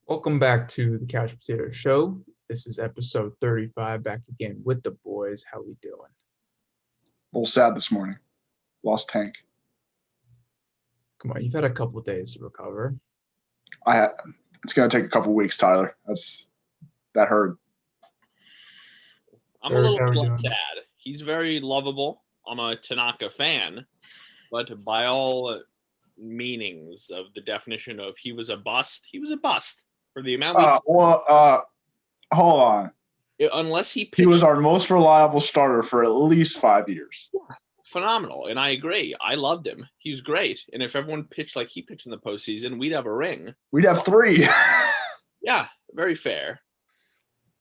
Welcome back to the Couch Potato Show. This is episode 35, back again with the boys. How we doing? A little sad this morning. Lost Tank. Come on, you've had a couple days to recover. It's gonna take a couple weeks, Tyler. That hurt. I'm a little bit less sad. He's very lovable. I'm a Tanaka fan, but by all meanings of the definition of he was a bust for the amount. Hold on. Unless he pitched, he was our most reliable starter for at least 5 years. Phenomenal, and I agree. I loved him. He was great, and if everyone pitched like he pitched in the postseason, we'd have a ring. We'd have 3. Yeah, very fair.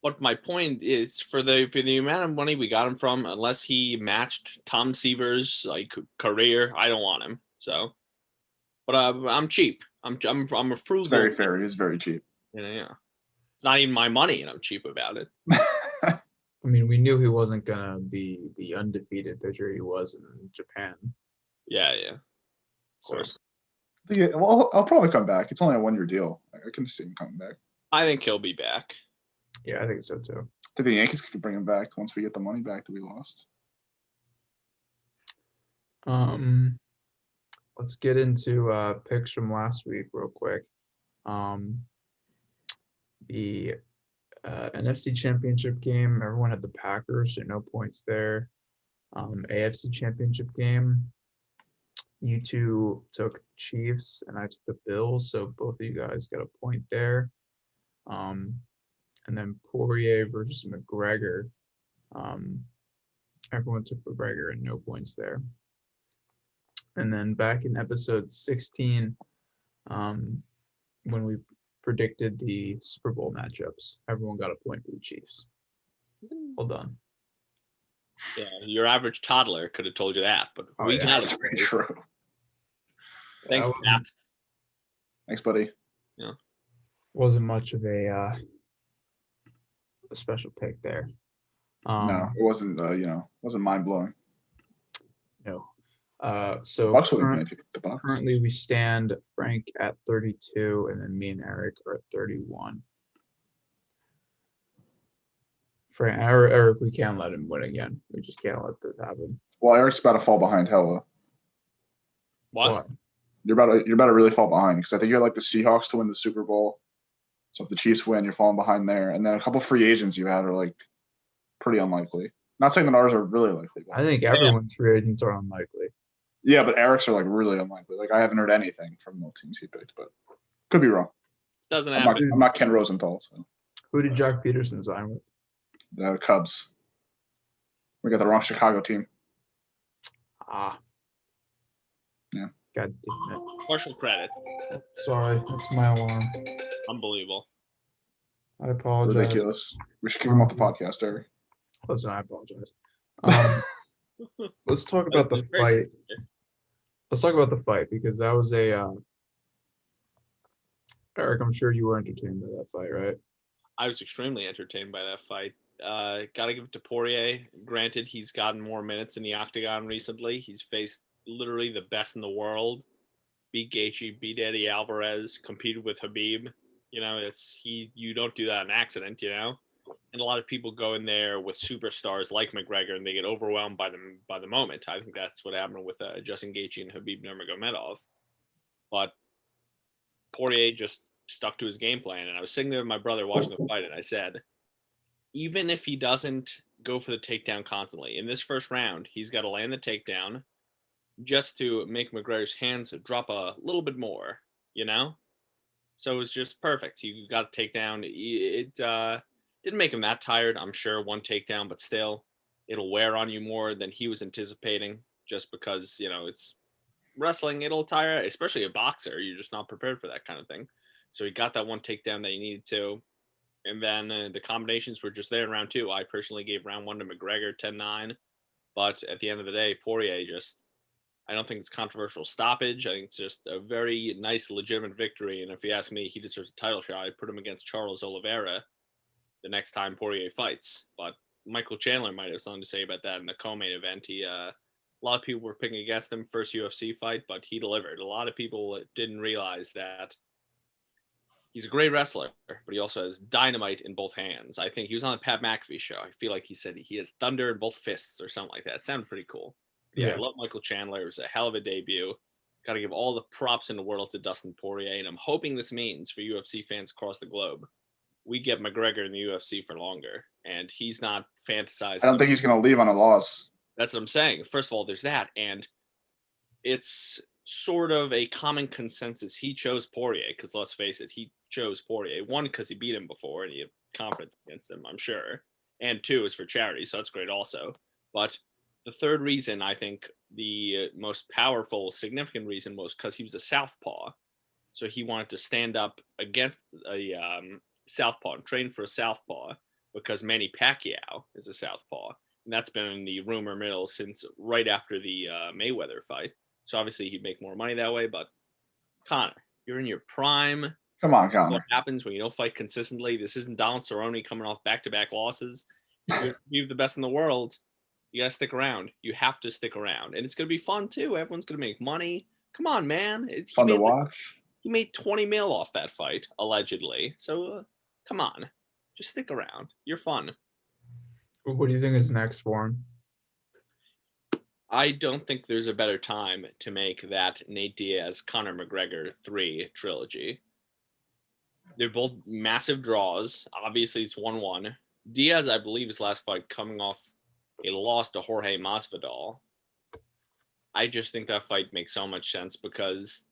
But my point is, for the amount of money we got him from, unless he matched Tom Seaver's career, I don't want him. So, but I'm cheap. I'm a frugal. It's very fair. He is very cheap. Yeah. It's not even my money, and I'm cheap about it. I mean, we knew he wasn't gonna be the undefeated pitcher he was in Japan. Yeah. Of course. Well, I'll probably come back. It's only a 1-year deal. I can see him coming back. I think he'll be back. Yeah, I think so too. I think the Yankees could bring him back once we get the money back that we lost. Let's get into picks from last week real quick. The NFC Championship game, everyone had the Packers, so no points there. AFC Championship game, you two took Chiefs and I took the Bills, so both of you guys got a point there. And then Poirier versus McGregor, everyone took McGregor and no points there. And then back in episode 16, when we predicted the Super Bowl matchups, everyone got a point for the Chiefs. Well done. Yeah, your average toddler could have told you that, but we got it. Very true. Thanks, Matt. Thanks, buddy. Yeah, wasn't much of a special pick there. No, it wasn't. Wasn't mind blowing. No. So currently we stand Frank at 32, and then me and Eric are at 31. Eric, we can't let him win again. We just can't let this happen. Well, Eric's about to fall behind hella. What? You're about to really fall behind because I think you're like the Seahawks to win the Super Bowl. So if the Chiefs win, you're falling behind there. And then a couple free agents you had are like pretty unlikely. Not saying that ours are really likely. I think everyone's free agents are unlikely. Yeah, but Eric's are like really unlikely. Like I haven't heard anything from the teams he picked, but could be wrong. Doesn't happen. I'm not Ken Rosenthal. So. Who did Jack Peterson sign with? The Cubs. We got the wrong Chicago team. Yeah. God damn it. Partial credit. Sorry, that's my alarm. Unbelievable. I apologize. Ridiculous. We should kick him off the podcast, Eric. Listen, I apologize. Let's talk about the fight. Let's talk about the fight because that was a Eric, I'm sure you were entertained by that fight, right? I was extremely entertained by that fight. Gotta give it to Poirier. Granted, he's gotten more minutes in the octagon recently. He's faced literally the best in the world. Beat Gaethje, beat Eddie Alvarez, competed with Khabib. You know, you don't do that on accident, you know? And a lot of people go in there with superstars like McGregor and they get overwhelmed by the moment. I think that's what happened with Justin Gaethje and Khabib Nurmagomedov. But Poirier just stuck to his game plan. And I was sitting there with my brother watching the fight, and I said, even if he doesn't go for the takedown constantly, in this first round, he's got to land the takedown just to make McGregor's hands drop a little bit more, you know? So it was just perfect. He got a takedown. It didn't make him that tired, I'm sure, one takedown, but still, it'll wear on you more than he was anticipating just because, you know, it's wrestling. It'll tire, especially a boxer. You're just not prepared for that kind of thing. So he got that one takedown that he needed to. And then the combinations were just there in round 2. I personally gave round 1 to McGregor, 10-9. But at the end of the day, Poirier I don't think it's controversial stoppage. I think it's just a very nice, legitimate victory. And if you ask me, he deserves a title shot. I'd put him against Charles Oliveira the next time Poirier fights. But Michael Chandler might have something to say about that in the co-main event. A lot of people were picking against him first UFC fight, but he delivered. A lot of people didn't realize that He's a great wrestler, but he also has dynamite in both hands. I think he was on the Pat McAfee show. I feel like he said he has thunder in both fists or something like that. It sounded pretty cool. Yeah, I love Michael Chandler. It was a hell of a debut. Got to give all the props in the world to Dustin Poirier, and I'm hoping this means for UFC fans across the globe, we get McGregor in the UFC for longer, and he's not fantasizing. I don't think he's going to leave on a loss. That's what I'm saying. First of all, there's that, and it's sort of a common consensus. He chose Poirier because, let's face it, he chose Poirier. One, because he beat him before and he had confidence against him, I'm sure. And two, is for charity, so that's great also. But the third reason, I think the most powerful, significant reason was because he was a southpaw. So he wanted to stand up against a southpaw and train for a southpaw because Manny Pacquiao is a southpaw. And that's been in the rumor mill since right after the Mayweather fight. So obviously he'd make more money that way. But Conor, you're in your prime. Come on, Conor. What happens when you don't fight consistently? This isn't Donald Cerrone coming off back-to-back losses. You're the best in the world. You got to stick around. You have to stick around. And it's going to be fun, too. Everyone's going to make money. Come on, man. It's fun to watch. He made 20 mil off that fight, allegedly. So, come on. Just stick around. You're fun. What do you think is next for him? I don't think there's a better time to make that Nate Diaz, Conor McGregor 3 trilogy. They're both massive draws. Obviously, it's 1-1. Diaz, I believe, his last fight coming off a loss to Jorge Masvidal. I just think that fight makes so much sense because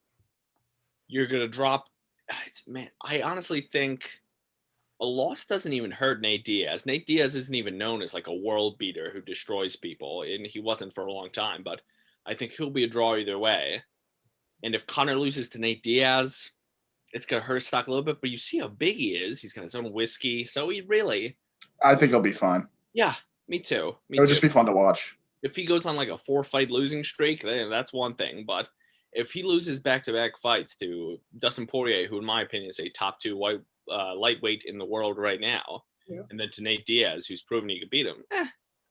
you're going to drop. Man, I honestly think a loss doesn't even hurt Nate Diaz. Nate Diaz isn't even known as like a world beater who destroys people, and he wasn't for a long time, but I think he'll be a draw either way. And if Conor loses to Nate Diaz, it's going to hurt his stock a little bit, but you see how big he is. He's got his own whiskey, so he really... I think he'll be fine. Yeah, me too. It'll just be fun to watch. If he goes on like a 4-fight losing streak, then that's one thing, but if he loses back-to-back fights to Dustin Poirier, who in my opinion is a top 2 lightweight in the world right now, and then to Nate Diaz, who's proven he could beat him,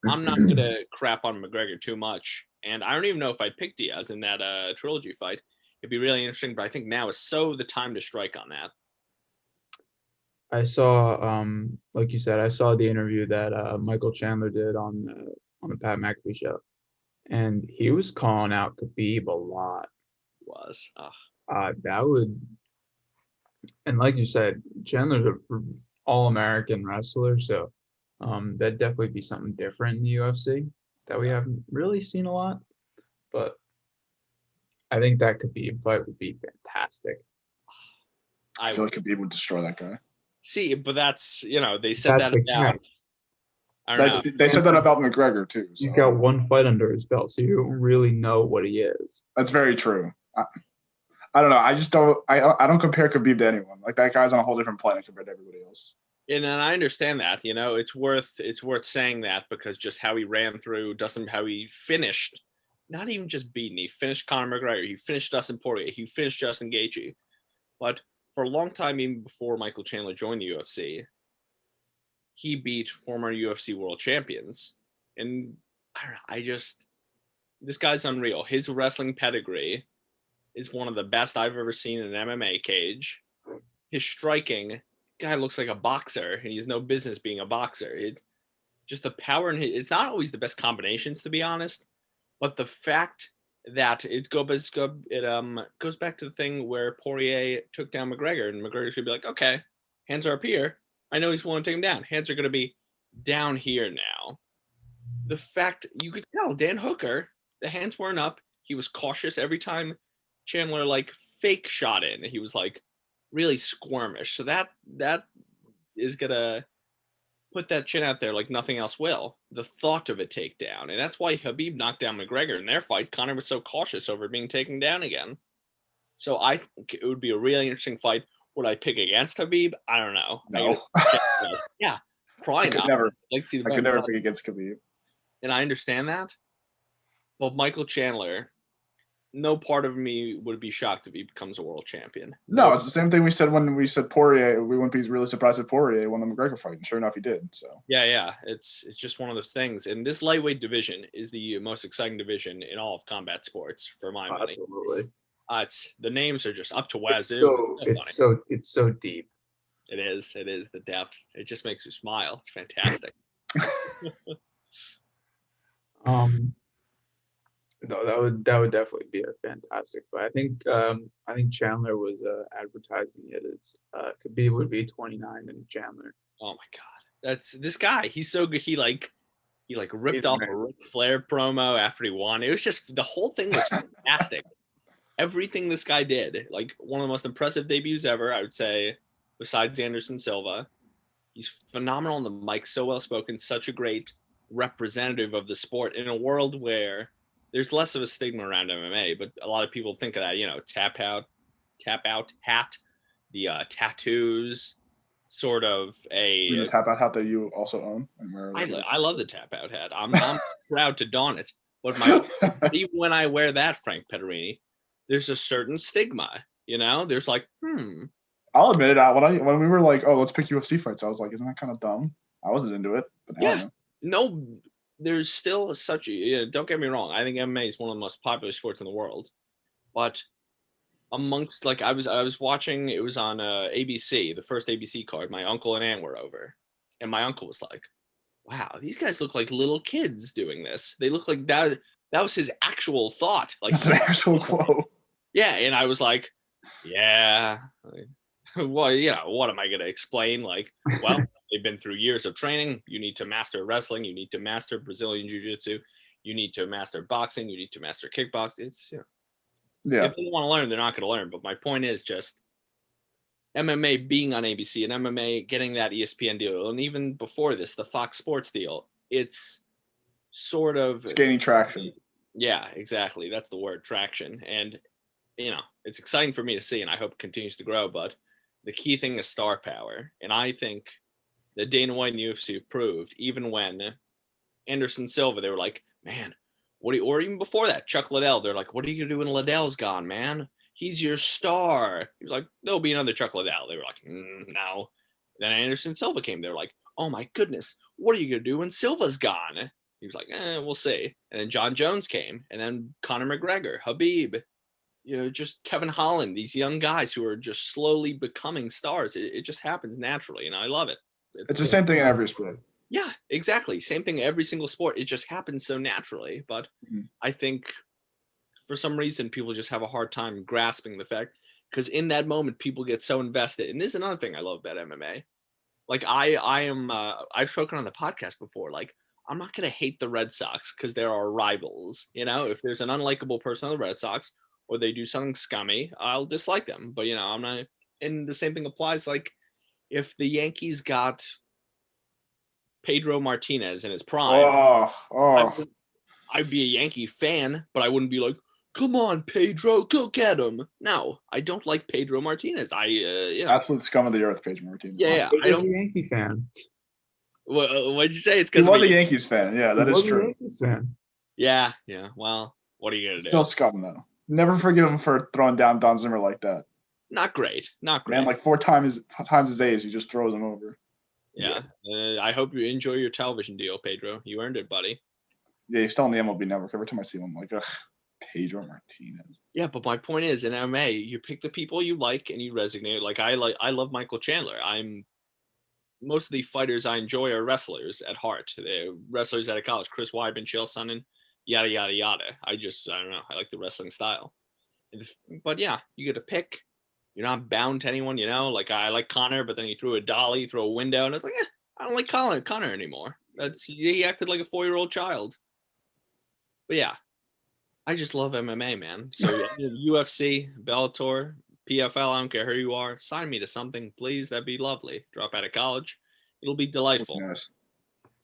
I'm not going to crap on McGregor too much. And I don't even know if I'd pick Diaz in that trilogy fight. It'd be really interesting, but I think now is so the time to strike on that. I saw, like you said, I saw the interview that Michael Chandler did on the Pat McAfee show, and he was calling out Khabib a lot. That would, and like you said, Chandler's an all-American wrestler, so that'd definitely be something different in the UFC that we haven't really seen a lot. But I think that Khabib fight would be fantastic. I feel like Khabib would destroy that guy. See, but that's, they said that about. They said that about McGregor too. So. He's got one fight under his belt, so you don't really know what he is. That's very true. I don't know. I just don't. I don't compare Khabib to anyone. Like that guy's on a whole different planet compared to everybody else. And I understand that. It's worth saying that because just how he ran through Dustin, how he finished, not even just beaten. He finished Conor McGregor. He finished Dustin Poirier. He finished Justin Gaethje. But for a long time, even before Michael Chandler joined the UFC, he beat former UFC world champions. And I don't know, this guy's unreal. His wrestling pedigree is one of the best I've ever seen in an MMA cage. His striking, guy looks like a boxer. He has no business being a boxer. Just the power in it's not always the best combinations, to be honest, but the fact that it goes back to the thing where Poirier took down McGregor, and McGregor should be like, okay, hands are up here. I know he's willing to take him down. Hands are going to be down here now. The fact you could tell Dan Hooker, the hands weren't up. He was cautious every time Chandler fake shot in. He was really squirmish. So that is going to put that chin out there like nothing else will. The thought of a takedown. And that's why Khabib knocked down McGregor in their fight. Conor was so cautious over being taken down again. So I think it would be a really interesting fight. Would I pick against Khabib? I don't know. No. Yeah, probably not. I could never pick against Khabib. And I understand that. But Michael Chandler, no part of me would be shocked if he becomes a world champion. No, it's the same thing we said when we said Poirier. We wouldn't be really surprised if Poirier won the McGregor fight. And sure enough, he did. So yeah. It's just one of those things. And this lightweight division is the most exciting division in all of combat sports, for my money. Absolutely. It's the names are just up to wazoo. So It's so funny. it's so deep. It is the depth. It just makes you smile. It's fantastic. No, that would definitely be a fantastic. But I think Chandler was advertising it as would be 29 and Chandler. Oh my god, that's this guy. He's so good. He ripped He's off amazing. a Ric Flair promo after he won. It was just the whole thing was fantastic. Everything this guy did, like one of the most impressive debuts ever, I would say, besides Anderson Silva. He's phenomenal on the mic, so well spoken, such a great representative of the sport in a world where there's less of a stigma around MMA, but a lot of people think of that, tap out hat, the tattoos, sort of The tap out hat that you also own. And I love the tap out hat. I'm proud to don it. But even when I wear that, Frank Pederini, there's a certain stigma. There's like, I'll admit it. When we were like, oh, let's pick UFC fights, I was like, isn't that kind of dumb? I wasn't into it, but yeah, no, there's still such a. Don't get me wrong. I think MMA is one of the most popular sports in the world, but amongst I was watching, it was on ABC, the first ABC card. My uncle and aunt were over, and my uncle was like, "Wow, these guys look like little kids doing this. They look like that." That was his actual thought. Like that's an actual quote. Yeah, and I was like, "Yeah." Well, what am I going to explain? Like, well, they've been through years of training. You need to master wrestling. You need to master Brazilian Jiu-Jitsu. You need to master boxing. You need to master kickboxing. It's, yeah. If they want to learn, they're not going to learn. But my point is just MMA being on ABC and MMA getting that ESPN deal. And even before this, the Fox Sports deal, it's sort of. It's gaining traction. Yeah, exactly. That's the word, traction. And, it's exciting for me to see, and I hope it continues to grow. But the key thing is star power. And I think that Dana White and UFC have proved, even when Anderson Silva, they were like, man, or even before that, Chuck Liddell, they're like, what are you going to do when Liddell's gone, man? He's your star. He was like, there'll be another Chuck Liddell. They were like, no. Then Anderson Silva came. They were like, oh my goodness, what are you going to do when Silva's gone? He was like, we'll see. And then John Jones came, and then Conor McGregor, Habib, just Kevin Holland, these young guys who are just slowly becoming stars. It just happens naturally, and I love it. It's the same thing in every sport. Yeah, exactly. Same thing in every single sport. It just happens so naturally. But I think for some reason, people just have a hard time grasping the fact, because in that moment, people get so invested. And this is another thing I love about MMA. Like I've spoken on the podcast before, like, I'm not going to hate the Red Sox because they're our rivals. If there's an unlikable person on the Red Sox, or they do something scummy, I'll dislike them. But, I'm not. And the same thing applies. Like, if the Yankees got Pedro Martinez in his prime, I'd be a Yankee fan, but I wouldn't be like, come on, Pedro, go get him. No, I don't like Pedro Martinez. Absolute scum of the earth, Pedro Martinez. Yeah, I don't. A Yankee fan. What'd you say? It's he because was a Yankees fan. Yeah, that is true. A Yankees fan. Yeah. Well, what are you gonna do? Still scum though. Never forgive him for throwing down Don Zimmer like that. Not great. Man, like 4 times his age, he just throws him over. Yeah. I hope you enjoy your television deal, Pedro. You earned it, buddy. Yeah, he's still on the MLB Network. Every time I see him, I'm like, ugh, Pedro Martinez. Yeah, but my point is, in MMA, you pick the people you like and you resonate. I love Michael Chandler. Most of the fighters I enjoy are wrestlers at heart. They're wrestlers out of college. Chris Weidman, Chael Sonnen, yada, yada, yada. I don't know. I like the wrestling style. But yeah, you get to pick. You're not bound to anyone, Like, I like Conor, but then he threw a dolly through a window, and it's like, I don't like Conor anymore. He acted like a 4-year-old child. But yeah, I just love MMA, man. So UFC, Bellator, PFL, I don't care who you are, sign me to something, please. That'd be lovely. Drop out of college, it'll be delightful. Yes.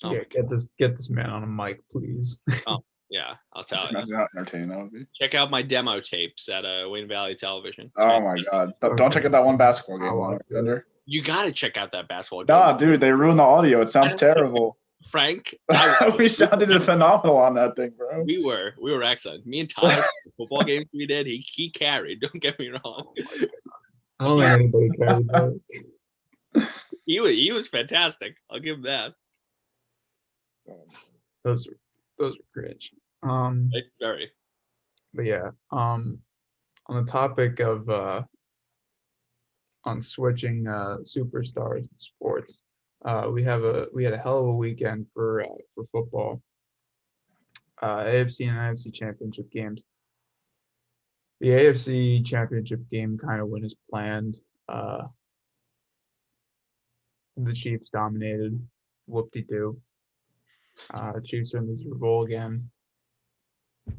Oh, yeah, get this man on a mic, please. Oh yeah, I'll tell you. Imagine how entertaining that would be. Check out my demo tapes at Wayne Valley Television. Oh my god! Don't check out that one basketball game. You gotta check out that basketball game. Nah, dude, they ruined the audio. It sounds terrible. Frank, we sounded phenomenal on that thing, bro. We were excellent. Me and Tyler, football games we did, he carried. Don't get me wrong. I don't think anybody carried those. He was fantastic. I'll give him that. Those are cringe. Very. But yeah, on the topic of on switching superstars in sports, we had a hell of a weekend for football. AFC and NFC championship games. The AFC championship game kind of went as planned. The Chiefs dominated. Whoop-de-doo. Chiefs are in the Super Bowl again. And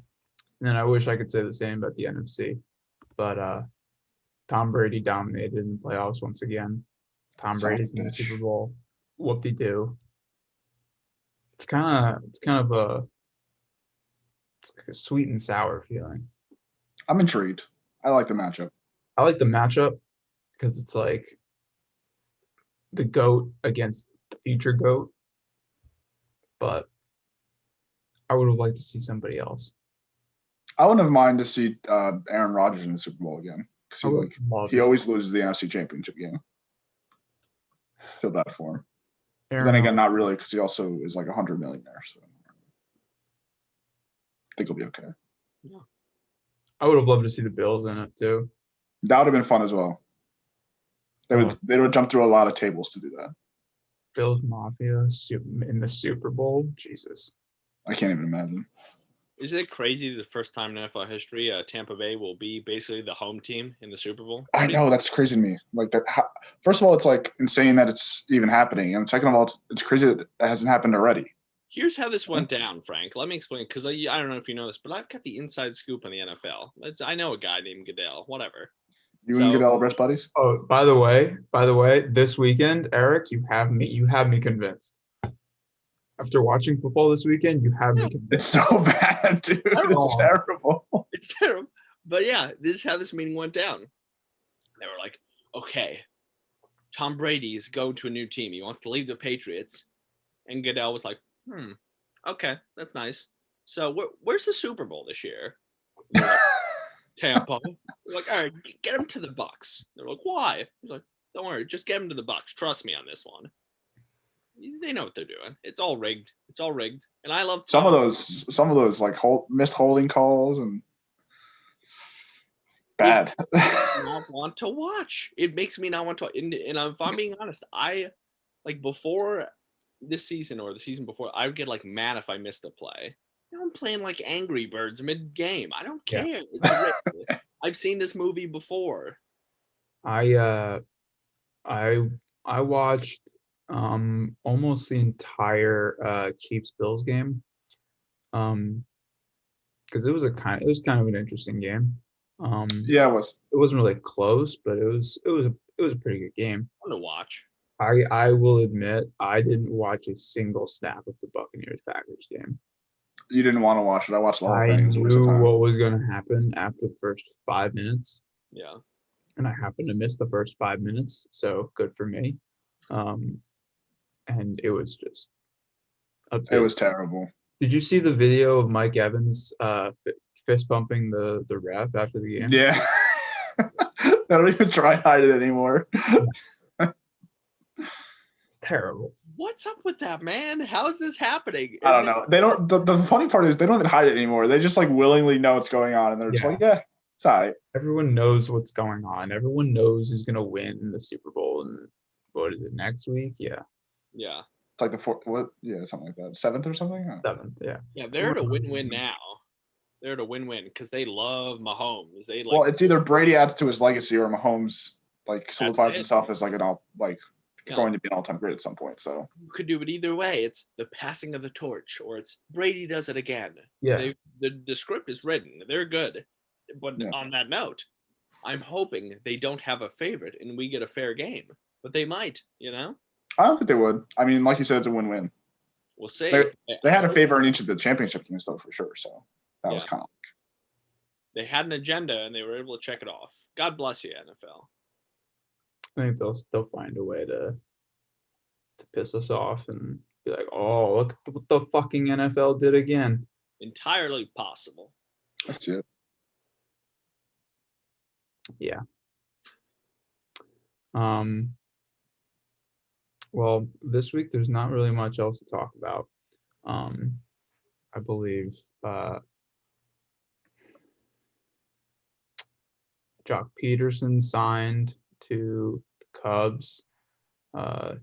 then I wish I could say the same about the NFC, but Tom Brady dominated in the playoffs once again. Tom Brady's in the Super Bowl. Whoop-de-doo. It's kind of it's like a sweet and sour feeling. I'm intrigued. I like the matchup. I like the matchup because it's like the GOAT against the future GOAT, but I would have liked to see somebody else. I wouldn't have minded to see Aaron Rodgers in the Super Bowl again because he always loses the NFC Championship game. Feel bad for him. But then again, not really because he also is like $100 million there. So I think he'll be okay. Yeah. I would have loved to see the Bills in it too. That would have been fun as well. They would jump through a lot of tables to do that. Bills Mafia in the Super Bowl? Jesus. I can't even imagine. Isn't it crazy the first time in NFL history Tampa Bay will be basically the home team in the Super Bowl? I know, that's crazy to me. Like that. First of all, it's like insane that it's even happening, and second of all, it's crazy that it hasn't happened already. Here's how this went down, Frank. Let me explain, because I don't know if you know this, but I've got the inside scoop on the NFL. I know a guy named Goodell. Whatever. And Goodell are best buddies? Oh, by the way, this weekend, Eric, you have me convinced. After watching football this weekend, you have me convinced. It's so bad, dude. It's terrible. It's terrible. But yeah, this is how this meeting went down. They were like, okay, Tom Brady is going to a new team. He wants to leave the Patriots. And Goodell was like, okay, that's nice. So where's the Super Bowl this year? Like, Tampa. We're like, all right, get him to the Bucs. They're like, why? He's like, don't worry, just get him to the Bucs. Trust me on this one. They know what they're doing. It's all rigged. And I love some of those like missed holding calls and bad. I not want to watch. It makes me not want to. And if I'm being honest, I like before this season or the season before, I would get like mad if I missed a play. Now I'm playing like Angry Birds mid-game. I don't care. Yeah. It's I've seen this movie before. I watched almost the entire Chiefs Bills game. Because it was kind of an interesting game. Yeah, it was. It wasn't really close, but it was a pretty good game. Fun to watch. I will admit I didn't watch a single snap of the Buccaneers Packers game. You didn't want to watch it. I watched the whole thing. I knew what was going to happen after the first 5 minutes. Yeah. And I happened to miss the first 5 minutes, so good for me. And it was just it was terrible. Did you see the video of Mike Evans fist bumping the ref after the game? Yeah. They don't even try to hide it anymore. It's terrible. What's up with that, man? How is this happening? I don't know. They don't. The funny part is they don't even hide it anymore. They just like willingly know what's going on, and they're just like, yeah, it's all right. Everyone knows what's going on. Everyone knows who's gonna win in the Super Bowl. And what is it, next week? Yeah. Yeah. It's like the fourth. What? Yeah, something like that. 7th or something. 7th. Yeah. Yeah, they're at a win-win now. They're at a win-win because they love Mahomes. Well, it's either Brady adds to his legacy or Mahomes like solidifies himself as like going to be an all-time great at some point. So you could do it either way. It's the passing of the torch, or it's Brady does it again. Yeah. The script is written. They're good. But on that note, I'm hoping they don't have a favorite and we get a fair game. But they might, I don't think they would. I mean, like you said, it's a win-win. We'll see. They had a favor in each of the championship games, though, for sure. So that was kind of they had an agenda and they were able to check it off. God bless you, NFL. I think they'll find a way to piss us off and be like, oh, look at what the fucking NFL did again. Entirely possible. That's it. Yeah. Well, this week there's not really much else to talk about. I believe Jock Peterson signed to the Cubs.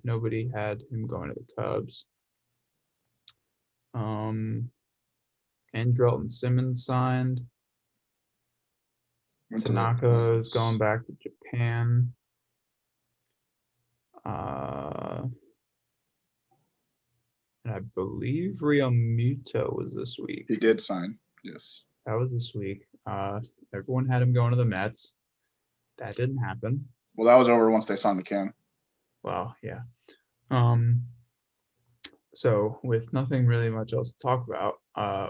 Nobody had him going to the Cubs. Andrelton Simmons signed. Tanaka is going back to Japan. And I believe Realmuto was this week. He did sign, yes. That was this week. Everyone had him going to the Mets. That didn't happen. Well, that was over once they signed McCann. Well, yeah. So with nothing really much else to talk about,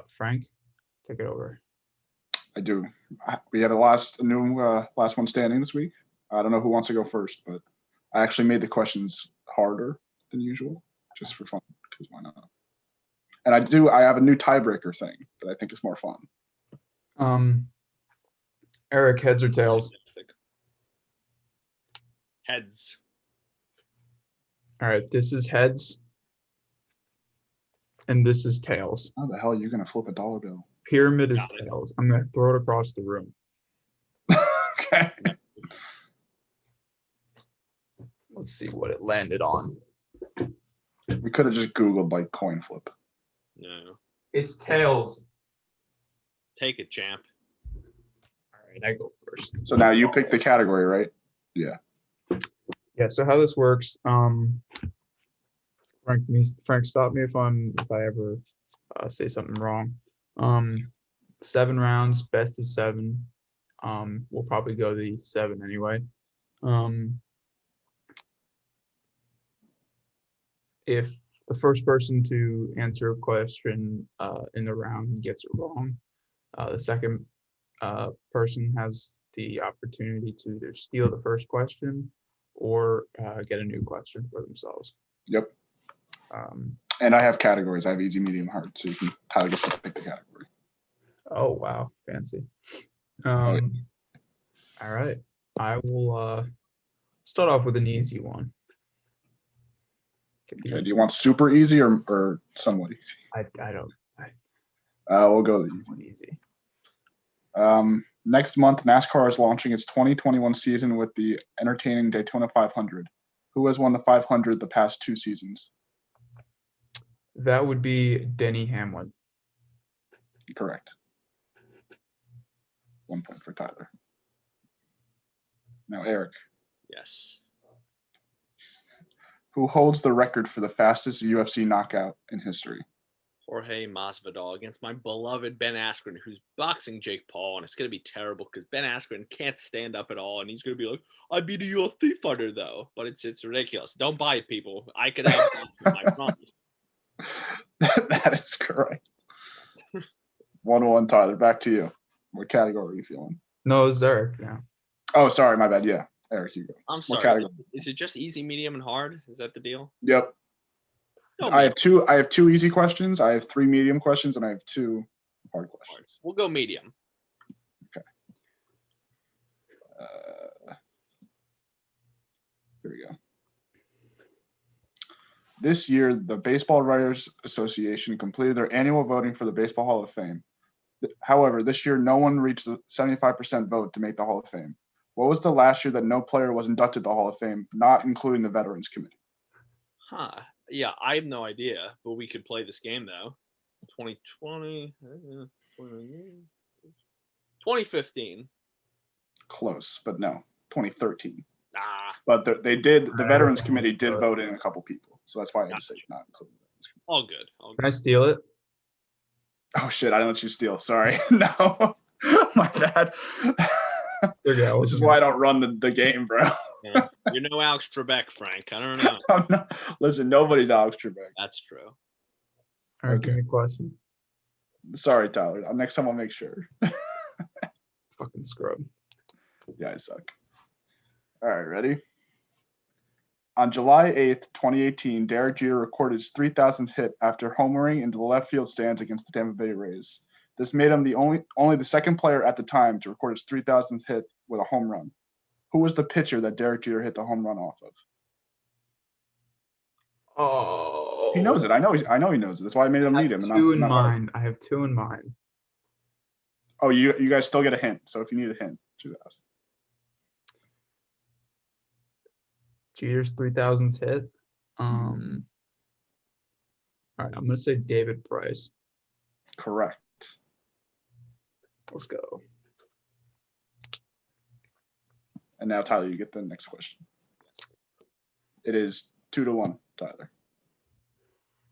Frank, take it over. I do. We had a new last one standing this week. I don't know who wants to go first, but I actually made the questions harder than usual, just for fun, because why not? And I have a new tiebreaker thing that I think is more fun. Eric, heads or tails? Heads. All right, this is heads. And this is tails. How the hell are you going to flip a dollar bill? Pyramid is tails. I'm going to throw it across the room. Okay. Let's see what it landed on. We could have just Googled like coin flip. No. It's tails. Take it, champ. All right, I go first. So now you pick the category, right? Yeah. Yeah, so how this works, Frank, stop me if I ever say something wrong. 7 rounds, best of 7. We'll probably go the 7 anyway. If the first person to answer a question in the round gets it wrong, the second person has the opportunity to either steal the first question or get a new question for themselves. Yep. And I have categories. I have easy, medium, hard, so you can Tyler gets to pick the category. Oh wow, fancy. Okay. All right, I will start off with an easy one. Okay. Do you want super easy or somewhat easy? I don't. We'll go the easy. Next month, NASCAR is launching its 2021 season with the entertaining Daytona 500. Who has won the 500 the past 2 seasons? That would be Denny Hamlin. Correct. 1 point for Tyler. Now, Eric. Yes. Who holds the record for the fastest UFC knockout in history? Jorge Masvidal against my beloved Ben Askren, who's boxing Jake Paul, and it's going to be terrible because Ben Askren can't stand up at all, and he's going to be like, I beat a UFC fighter, though. But it's ridiculous. Don't buy it, people. I could have I promise. That is correct. 1-1, Tyler. Back to you. What category are you feeling? No, it's Eric. Yeah. Oh, sorry. My bad. Yeah. Eric, you go. I'm sorry. Is it just easy, medium, and hard? Is that the deal? Yep. No, I have two easy questions. I have 3 medium questions, and I have 2 hard questions. We'll go medium. Okay. Here we go. This year, the Baseball Writers Association completed their annual voting for the Baseball Hall of Fame. However, this year, no one reached the 75% vote to make the Hall of Fame. What was the last year that no player was inducted to the Hall of Fame, not including the Veterans Committee? Huh. Yeah, I have no idea, but we could play this game, though. 2020, 2015. Close, but no, 2013. Ah. But the Veterans Committee did vote in a couple people, so that's why I had to say not including the Veterans Committee. All good. Can I steal it? Oh, shit, I didn't let you steal. Sorry. No, my bad. This is why I don't run the game, bro. Yeah. You're no Alex Trebek, Frank. I don't know. Listen, nobody's Alex Trebek. That's true. All right, give me a question. Sorry, Tyler. Next time I'll make sure. Fucking scrub. Yeah, I suck. All right, ready? On July 8th, 2018, Derek Jeter recorded his 3,000th hit after homering into the left field stands against the Tampa Bay Rays. This made him only the second player at the time to record his 3,000th hit with a home run. Who was the pitcher that Derek Jeter hit the home run off of? Oh, he knows it. I know he knows it. That's why I made him read him. I have 2 in mind. Oh, you guys still get a hint. So if you need a hint, choose that. Jeter's 3000s hit. All right, I'm gonna say David Price. Correct. Let's go. And now, Tyler, you get the next question. It is 2-1, Tyler.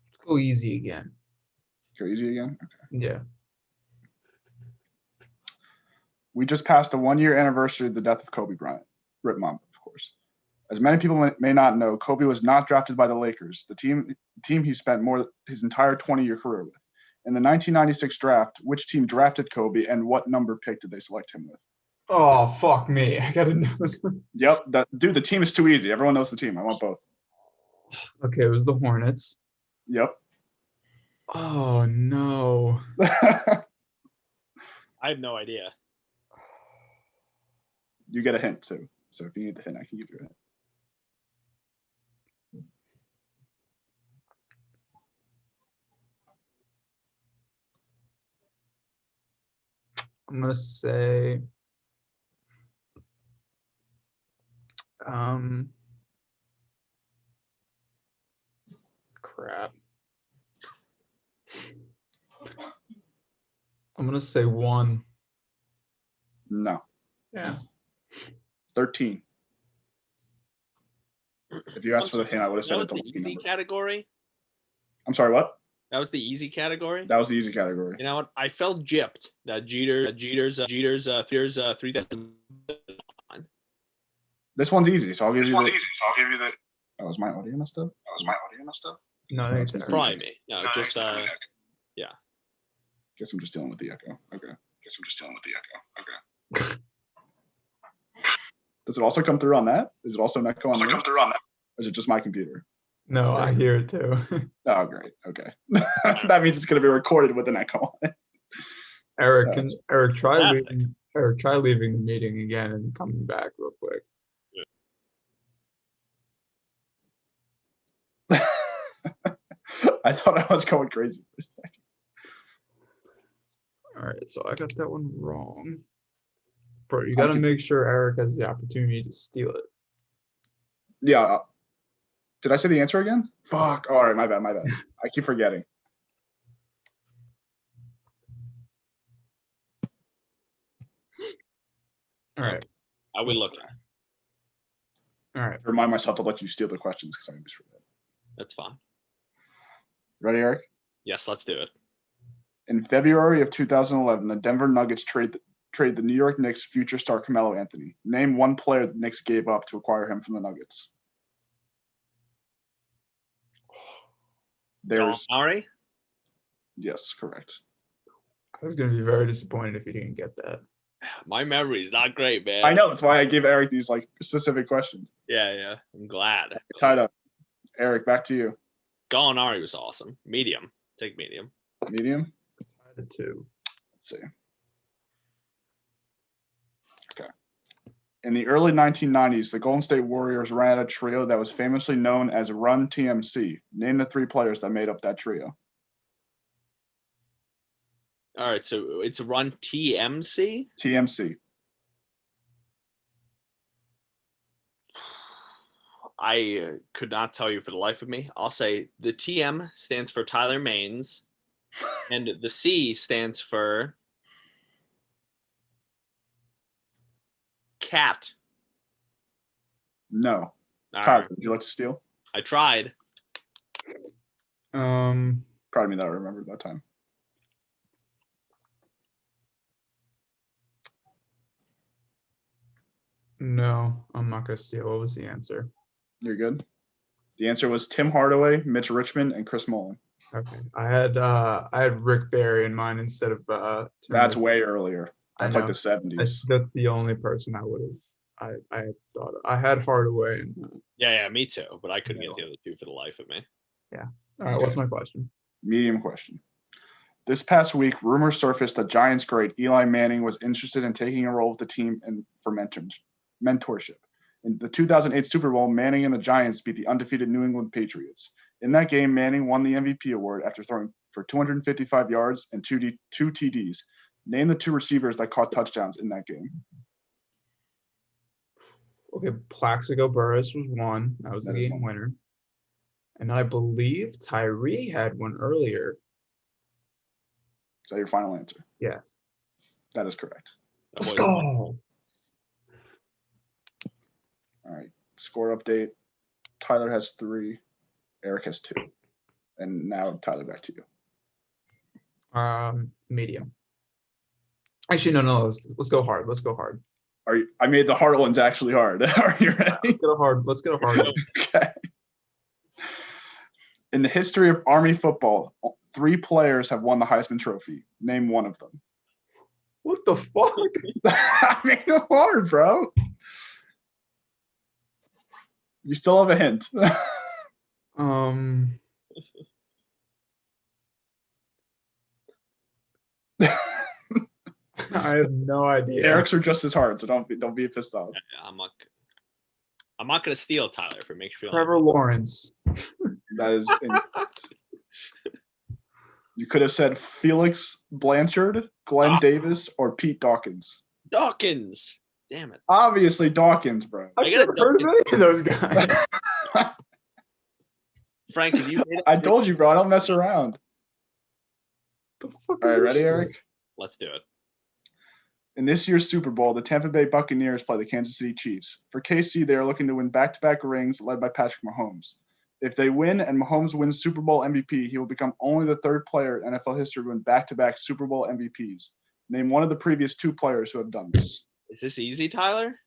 Let's go easy again. Go easy again? Okay. Yeah. We just passed the 1-year anniversary of the death of Kobe Bryant. Rip Mom, of course. As many people may not know, Kobe was not drafted by the Lakers, the team he spent his entire 20-year career with. In the 1996 draft, which team drafted Kobe and what number pick did they select him with? Oh, fuck me. I gotta know. Yep. Dude, the team is too easy. Everyone knows the team. I want both. Okay, it was the Hornets. Yep. Oh, no. I have no idea. You get a hint, too. So if you need the hint, I can give you a hint. I'm gonna say crap. I'm gonna say 1. No. Yeah. 13. If you asked for the hint, I would have said it's a lucky easy number. Category. I'm sorry, what? That was the easy category. That was the easy category. You know what? I felt gypped that Jeter's 3000. This one's easy, so I'll give you the. Oh, is my audio messed up? No, That's It's probably me. No, just yeah. Guess I'm just dealing with the echo. Okay. Does it also come through on that? Is it also an echo on yours? Or is it just my computer? No, I hear it too. Oh, great. Okay. That means it's going to be recorded with an echo on it. Eric, try leaving the meeting again and coming back real quick. I thought I was going crazy for a second. All right, so I got that one wrong. Bro, you got to make sure Eric has the opportunity to steal it. Yeah. Did I say the answer again? Fuck. All right, my bad. I keep forgetting. All right. I would look at. All right. Remind myself to let you steal the questions because I always forget. That's fine. Ready, Eric? Yes, let's do it. In February of 2011, the Denver Nuggets trade the New York Knicks future star Carmelo Anthony. Name one player the Knicks gave up to acquire him from the Nuggets. There's Ari? Yes, correct. I was going to be very disappointed if you didn't get that. My memory is not great, man. I know. That's why I gave Eric these specific questions. Yeah. I'm glad. Tied up. Eric, back to you. Gallinari was awesome. Medium. Take medium. Medium? Tied at 2. Let's see. Okay. In the early 1990s, the Golden State Warriors ran a trio that was famously known as Run TMC. Name the 3 players that made up that trio. All right, so it's Run TMC? TMC. I could not tell you for the life of me. I'll say the TM stands for Tyler Maines, and the C stands for Cat. No. Tyler, would you like to steal? I tried. Proud of me that I remembered that time. No, I'm not going to steal. What was the answer? You're good. The answer was Tim Hardaway, Mitch Richmond, and Chris Mullin. Okay. I had Rick Barry in mind instead of That's way earlier. That's like the 70s. That's the only person I would have I had thought of. I had Hardaway and Yeah, me too, but I couldn't get the other 2 for the life of me. Yeah. All right, What's my question? Medium question. This past week, rumors surfaced that Giants great Eli Manning was interested in taking a role with the team for mentorship. In the 2008 Super Bowl, Manning and the Giants beat the undefeated New England Patriots. In that game, Manning won the MVP award after throwing for 255 yards and two TDs. Name the 2 receivers that caught touchdowns in that game. Okay, Plaxico Burress was one. That was the game winner. And then I believe Tyree had one earlier. Is that your final answer? Yes. That is correct. Let's go. All right. Score update. Tyler has 3. Eric has 2. And now, Tyler, back to you. Medium. Actually, no. Let's go hard. Let's go hard. I made the hard ones actually hard. Are you ready? Let's go hard. Let's go hard. Okay. In the history of Army football, 3 players have won the Heisman Trophy. Name one of them. What the fuck? I made it hard, bro. You still have a hint. I have no idea. Eric's are just as hard, so don't be pissed off. I'm not gonna steal Tyler if it makes you feel. Trevor Lawrence. That is. You could have said Felix Blanchard, Glenn Davis, or Pete Dawkins. Dawkins. Damn it. Obviously Dawkins, bro. I've never heard of any of those guys. Frank, have you? I told you, bro. I don't mess around. The fuck All right, ready, shit? Eric? Let's do it. In this year's Super Bowl, the Tampa Bay Buccaneers play the Kansas City Chiefs. For KC, they are looking to win back-to-back rings led by Patrick Mahomes. If they win and Mahomes wins Super Bowl MVP, he will become only the 3rd player in NFL history to win back-to-back Super Bowl MVPs. Name one of the previous 2 players who have done this. Is this easy, Tyler?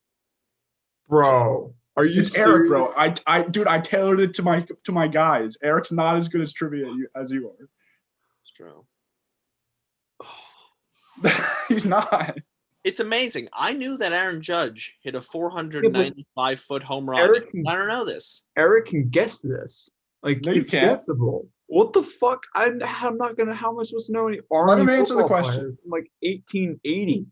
Bro, are you it's serious? Eric, bro. I tailored it to my guys. Eric's not as good as trivia as you are. It's true. He's not. It's amazing. I knew that Aaron Judge hit a 495-foot home run. I don't know this. Eric can guess this. Like, no, you it's can't. guessable. What the fuck? I'm not gonna. How am I supposed to know any Army Let him answer the football question. players from, like 1880.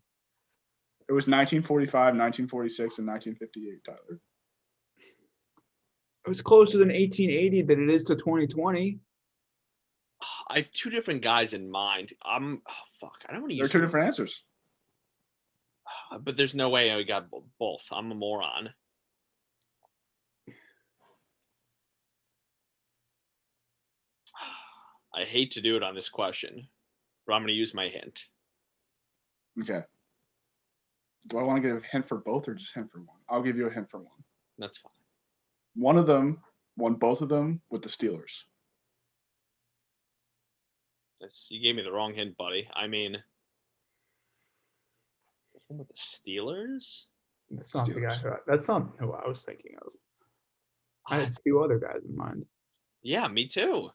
It was 1945, 1946, and 1958, Tyler. It was closer than 1880 than it is to 2020. I have 2 different guys in mind. Fuck. I don't want to use. They're 2 different answers. But there's no way I got both. I'm a moron. I hate to do it on this question, but I'm going to use my hint. Okay. Do I want to give a hint for both or just hint for one? I'll give you a hint for one. That's fine. One of them won both of them with the Steelers. You gave me the wrong hint, buddy. I mean, with the Steelers? That's not the guy that's not who I was thinking of. I had 2 other guys in mind. Yeah, me too.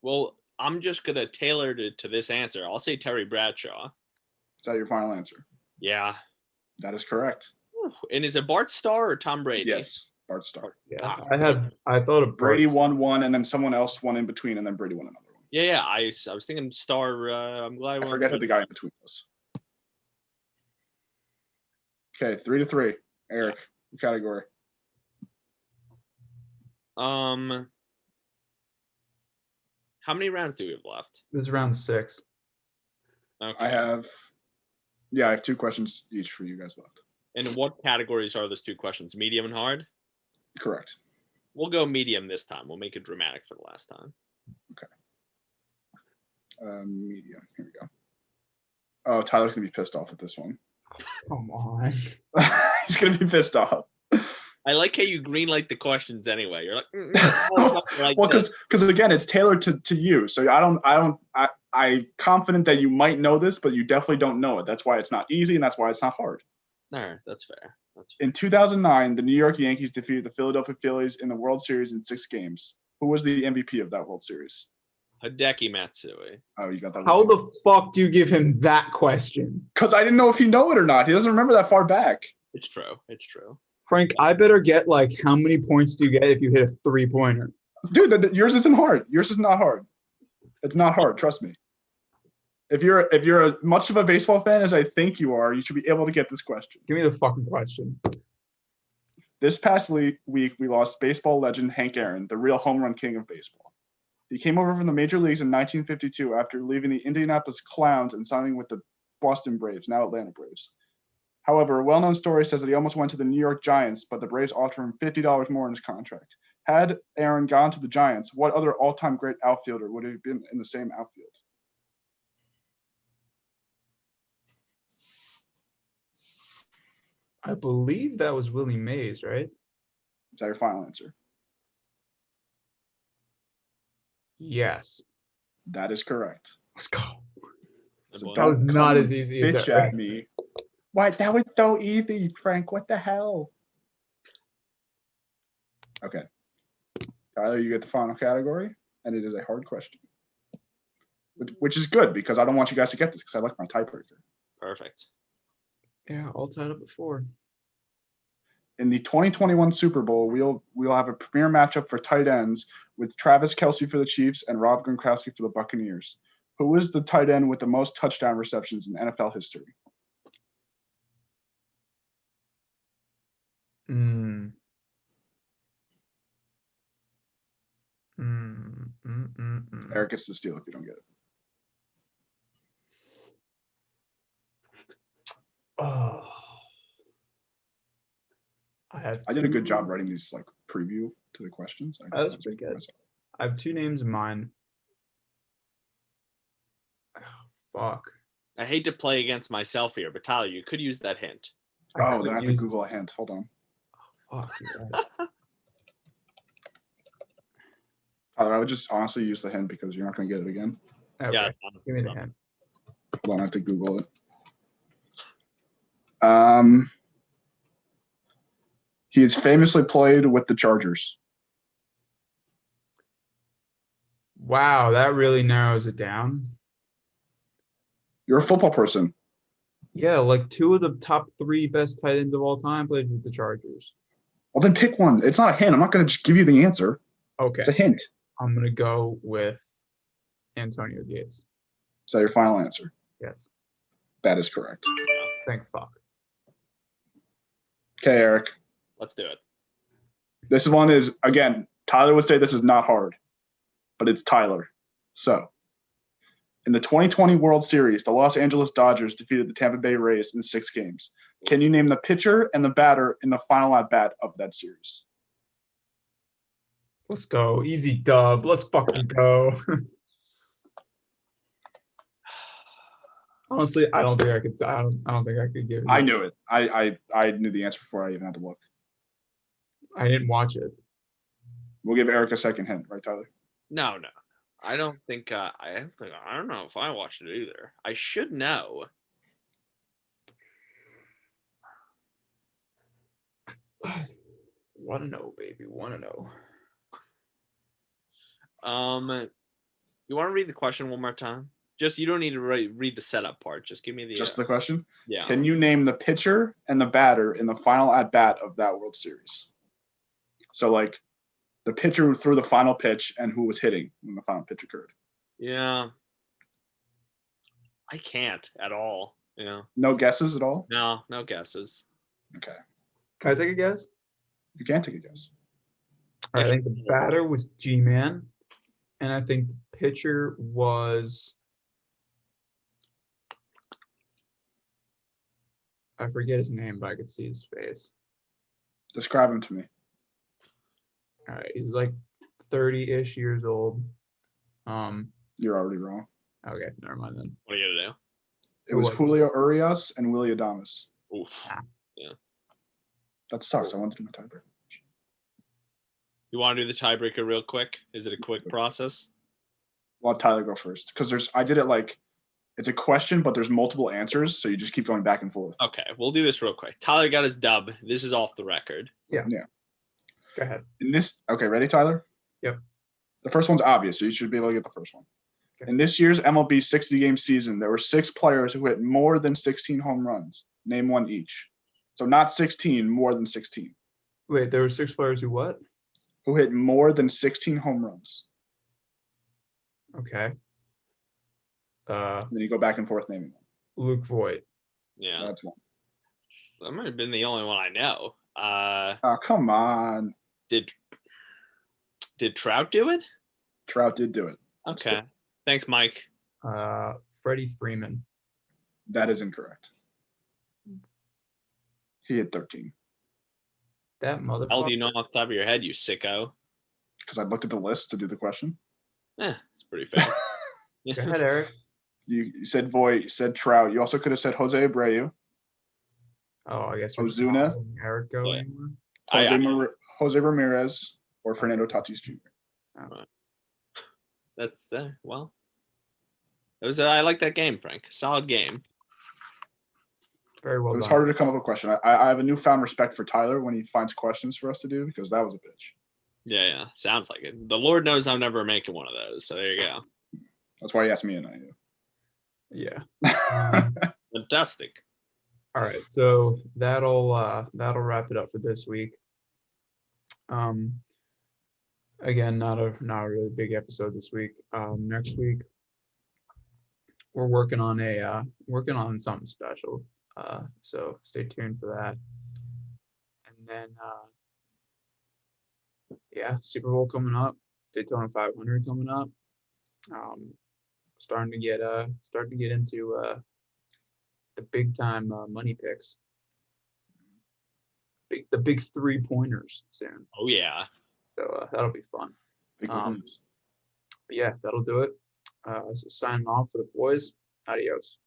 Well, I'm just going to tailor it to this answer. I'll say Terry Bradshaw. Is that your final answer? Yeah. That is correct. And is it Bart Starr or Tom Brady? Yes, Bart Starr. Yeah, I thought of Brady won one, and then someone else won in between, and then Brady won another one. Yeah. I was thinking Starr. I'm glad I forget who the guy in between was. Okay, 3-3. Eric, your category. How many rounds do we have left? This is round 6. Okay. I have 2 questions each for you guys left. And what categories are those 2 questions? Medium and hard? Correct. We'll go medium this time. We'll make it dramatic for the last time. Okay. Medium. Here we go. Oh, Tyler's going to be pissed off with this one. Come on. He's going to be pissed off. I like how you greenlight the questions anyway. You're like, well, because again, it's tailored to you. So I'm confident that you might know this, but you definitely don't know it. That's why it's not easy, and that's why it's not hard. No, that's fair. In 2009, the New York Yankees defeated the Philadelphia Phillies in the World Series in 6 games. Who was the MVP of that World Series? Hideki Matsui. Oh, you got that. How the fuck do you give him that question? Because I didn't know if he know it or not. He doesn't remember that far back. It's true. Frank, I better get like how many points do you get if you hit a 3-pointer? Dude, yours isn't hard. Yours is not hard. It's not hard. Trust me. If you're as much of a baseball fan as I think you are, you should be able to get this question. Give me the fucking question. This past week, we lost baseball legend Hank Aaron, the real home run king of baseball. He came over from the major leagues in 1952 after leaving the Indianapolis Clowns and signing with the Boston Braves, now Atlanta Braves. However, a well-known story says that he almost went to the New York Giants, but the Braves offered him $50 more in his contract. Had Aaron gone to the Giants, what other all-time great outfielder would have been in the same outfield? I believe that was Willie Mays, right? Is that your final answer? Yes. That is correct. Let's go. So that was not as easy as bitch at me. Why? That was so easy, Frank. What the hell? Okay. Tyler, you get the final category, and it is a hard question. Which is good, because I don't want you guys to get this, because I like my tiebreaker. Perfect. Yeah, all tied up at 4. In the 2021 Super Bowl, we'll have a premier matchup for tight ends with Travis Kelce for the Chiefs and Rob Gronkowski for the Buccaneers. Who is the tight end with the most touchdown receptions in NFL history? Eric gets the steal if you don't get it. Oh. I did a good job writing these like preview to the questions. That's pretty good. I have 2 names in mind. Oh, fuck. I hate to play against myself here, but Tyler, you could use that hint. Oh, then I have to Google a hint. Hold on. Oh, fuck. Tyler, I would just honestly use the hint because you're not going to get it again. Okay. Yeah, give me the hint. Hold on, I have to Google it. He has famously played with the Chargers. Wow, that really narrows it down. You're a football person. Yeah, like 2 of the top 3 best tight ends of all time played with the Chargers. Well, then pick one. It's not a hint. I'm not going to just give you the answer. Okay. It's a hint. I'm going to go with Antonio Gates. Is that your final answer? Yes. That is correct. Thank fuck. Okay, Eric. Let's do it. This one is, again, Tyler would say this is not hard, but it's Tyler. So, in the 2020 World Series, the Los Angeles Dodgers defeated the Tampa Bay Rays in 6 games. Can you name the pitcher and the batter in the final at-bat of that series? Let's go. Easy dub. Let's fucking go. Honestly, I don't think I could. I don't think I could give it. I knew it. I knew the answer before I even had to look. I didn't watch it. We'll give Eric a second hint, right, Tyler? No. I don't think. I don't know if I watched it either. I should know. Want to know, baby. Want to know. You want to read the question one more time? Just you don't need to read the setup part. Just give me the. Just the question. Yeah. Can you name the pitcher and the batter in the final at bat of that World Series? So, like, the pitcher who threw the final pitch and who was hitting when the final pitch occurred. Yeah. I can't at all. Yeah. No guesses at all? No guesses. Okay. Can I take a guess? You can take a guess. I think the batter was G-Man, and I think the pitcher was. I forget his name, but I could see his face. Describe him to me. All right, he's like 30-ish years old. You're already wrong. Okay, never mind then. What are you gonna do? It was Julio Urias and Willie Adames. Oof. Yeah. That sucks. I wanted to do my tiebreaker. You want to do the tiebreaker real quick? Is it a quick process? Well, Tyler go first because I did it like it's a question, but there's multiple answers, so you just keep going back and forth. Okay, we'll do this real quick. Tyler got his dub. This is off the record. Yeah. Go ahead. Okay, ready, Tyler? Yep. The first one's obvious, so you should be able to get the first one. Okay. In this year's MLB 60-game season, there were 6 players who hit more than 16 home runs. Name one each. So not 16, more than 16. Wait, there were 6 players who what? Who hit more than 16 home runs. Okay. Then you go back and forth naming them. Luke Voigt. Yeah. That's one. That might have been the only one I know. Oh, come on. Did Trout do it? Trout did do it. Okay. Thanks, Mike. Freddie Freeman. That is incorrect. He had 13. That motherfucker. How do you know off the top of your head, you sicko? Because I looked at the list to do the question. It's pretty fair. Go ahead, Eric. You said Voit, you said Trout. You also could have said Jose Abreu. Oh, I guess Ozuna. Eric go Yeah. anymore? Jose Ramirez or Fernando Tatis Jr. That's well. It was. I like that game, Frank. Solid game. Very well It was done. harder to come up with a question. I have a newfound respect for Tyler when he finds questions for us to do because that was a bitch. Yeah. Sounds like it. The Lord knows I'm never making one of those. So there you go. That's why he asked me and I do. Yeah. Fantastic. All right, so that'll wrap it up for this week. Again, not a really big episode this week. Next week we're working on something special. So stay tuned for that. And then Super Bowl coming up, Daytona 500 coming up. Starting to get into the big time money picks. The big 3-pointers soon. Oh yeah. So that'll be fun. Big But yeah, that'll do it. So signing off for the boys. Adios.